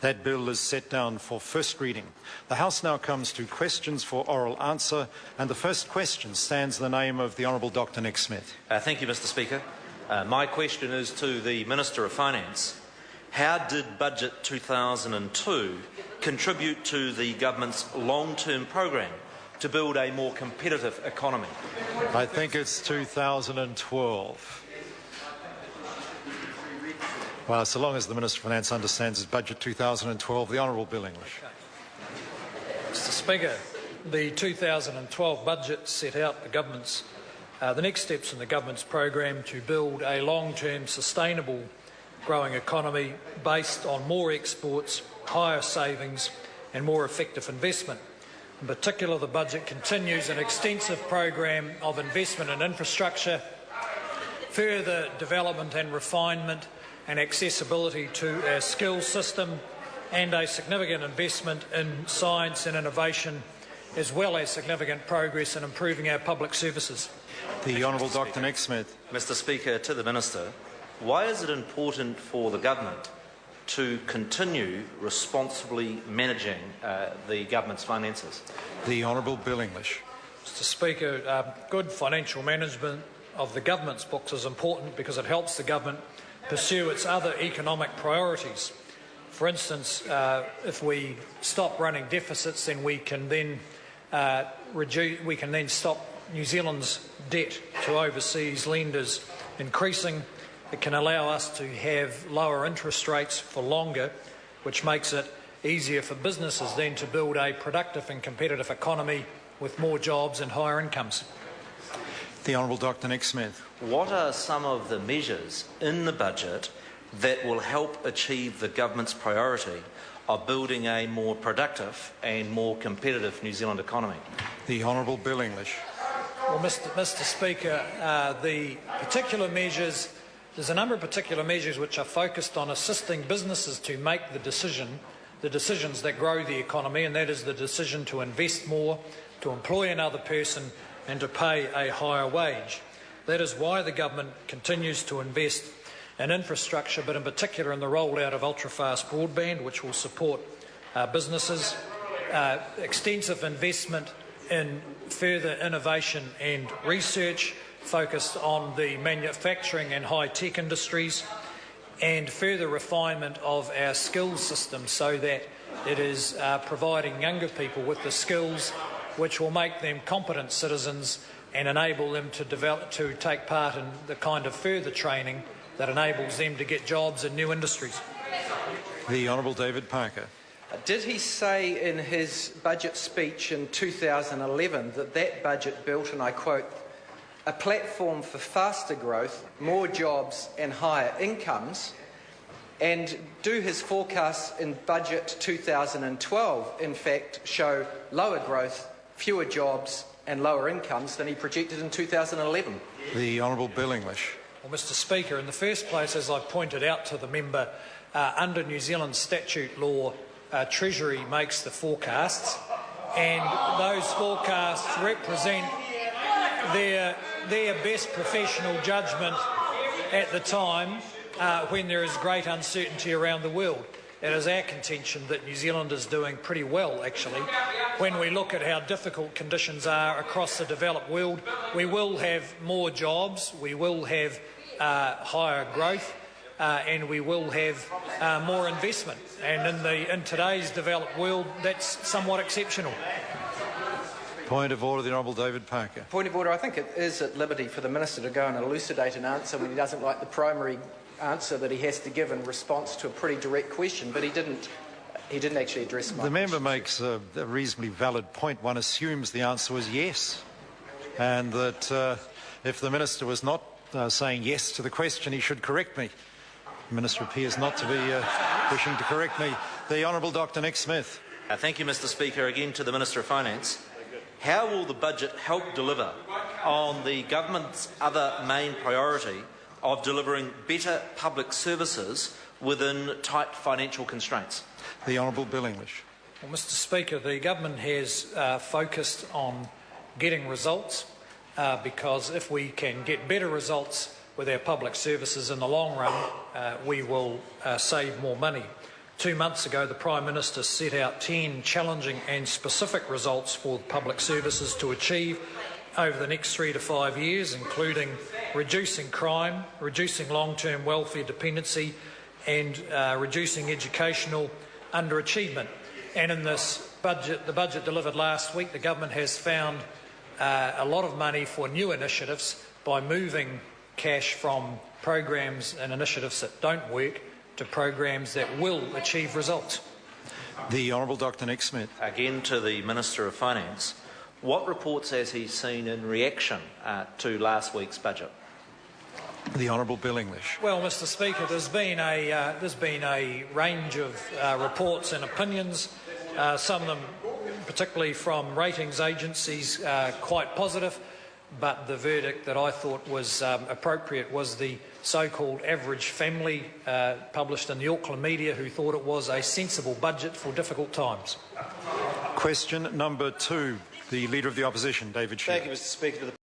That bill is set down for first reading. The House now comes to questions for oral answer, and the first question stands in the name of the Honourable Dr Nick Smith. Thank you, Mr Speaker. My question is to the Minister of Finance. How did Budget 2002 contribute to the Government's long-term program to build a more competitive economy? I think it's 2012. Well, so long as the Minister of Finance understands his Budget 2012, the Honourable Bill English. Mr Speaker, the 2012 budget set out the next steps in the Government's program to build a long-term sustainable growing economy based on more exports, higher savings and more effective investment. In particular, the budget continues an extensive program of investment in infrastructure, further development and refinement and accessibility to our skills system, and a significant investment in science and innovation, as well as significant progress in improving our public services. The Honourable Dr Nick Smith. Mr Speaker, to the Minister, why is it important for the Government to continue responsibly managing the Government's finances? The Honourable Bill English. Mr Speaker, good financial management of the Government's books is important because it helps the Government pursue its other economic priorities. For instance, if we stop running deficits, then we can then stop New Zealand's debt to overseas lenders increasing. It can allow us to have lower interest rates for longer, which makes it easier for businesses then to build a productive and competitive economy with more jobs and higher incomes. The Honourable Dr Nick Smith. What are some of the measures in the budget that will help achieve the Government's priority of building a more productive and more competitive New Zealand economy? The Honourable Bill English. Well, Mr Speaker, there's a number of particular measures which are focused on assisting businesses to make the decisions that grow the economy, and that is the decision to invest more, to employ another person and to pay a higher wage. That is why the Government continues to invest in infrastructure, but in particular in the rollout of ultra-fast broadband, which will support businesses, extensive investment in further innovation and research focused on the manufacturing and high-tech industries, and further refinement of our skills system so that it is providing younger people with the skills which will make them competent citizens and enable them to take part in the kind of further training that enables them to get jobs in new industries. The Honourable David Parker. Did he say in his budget speech in 2011 that budget built, and I quote, a platform for faster growth, more jobs and higher incomes? And do his forecasts in Budget 2012 in fact show lower growth, fewer jobs and lower incomes than he projected in 2011? The Honourable Bill English. Well, Mr Speaker, in the first place, as I pointed out to the member, under New Zealand statute law, Treasury makes the forecasts, and those forecasts represent their best professional judgment at the time when there is great uncertainty around the world. It is our contention that New Zealand is doing pretty well, actually. When we look at how difficult conditions are across the developed world, we will have more jobs, we will have higher growth, and we will have more investment. And in today's developed world, that's somewhat exceptional. Point of order, the Honourable David Parker. Point of order. I think it is at liberty for the Minister to go and elucidate an answer when he doesn't like the primary answer that he has to give in response to a pretty direct question, but he didn't actually address my question. The member makes a reasonably valid point. One assumes the answer was yes, and that if the Minister was not saying yes to the question, he should correct me. The Minister appears not to be wishing to correct me. The Honourable Dr Nick Smith. Thank you, Mr Speaker. Again to the Minister of Finance. How will the budget help deliver on the Government's other main priority of delivering better public services within tight financial constraints? The Honourable Bill English. Well, Mr Speaker, the Government has focused on getting results because if we can get better results with our public services in the long run, we will save more money. 2 months ago, the Prime Minister set out 10 challenging and specific results for public services to achieve over the next 3 to 5 years, including reducing crime, reducing long-term welfare dependency and reducing educational underachievement. And in this budget, the budget delivered last week, the government has found a lot of money for new initiatives by moving cash from programs and initiatives that don't work to programs that will achieve results. The Honourable Dr Nick Smith. Again to the Minister of Finance. What reports has he seen in reaction to last week's budget? The Honourable Bill English. Well, Mr Speaker, there's been a range of reports and opinions, some of them particularly from ratings agencies quite positive, but the verdict that I thought was appropriate was the so-called average family published in the Auckland media, who thought it was a sensible budget for difficult times. Question number 2, the Leader of the Opposition, David Shearer. Thank you, Mr Speaker.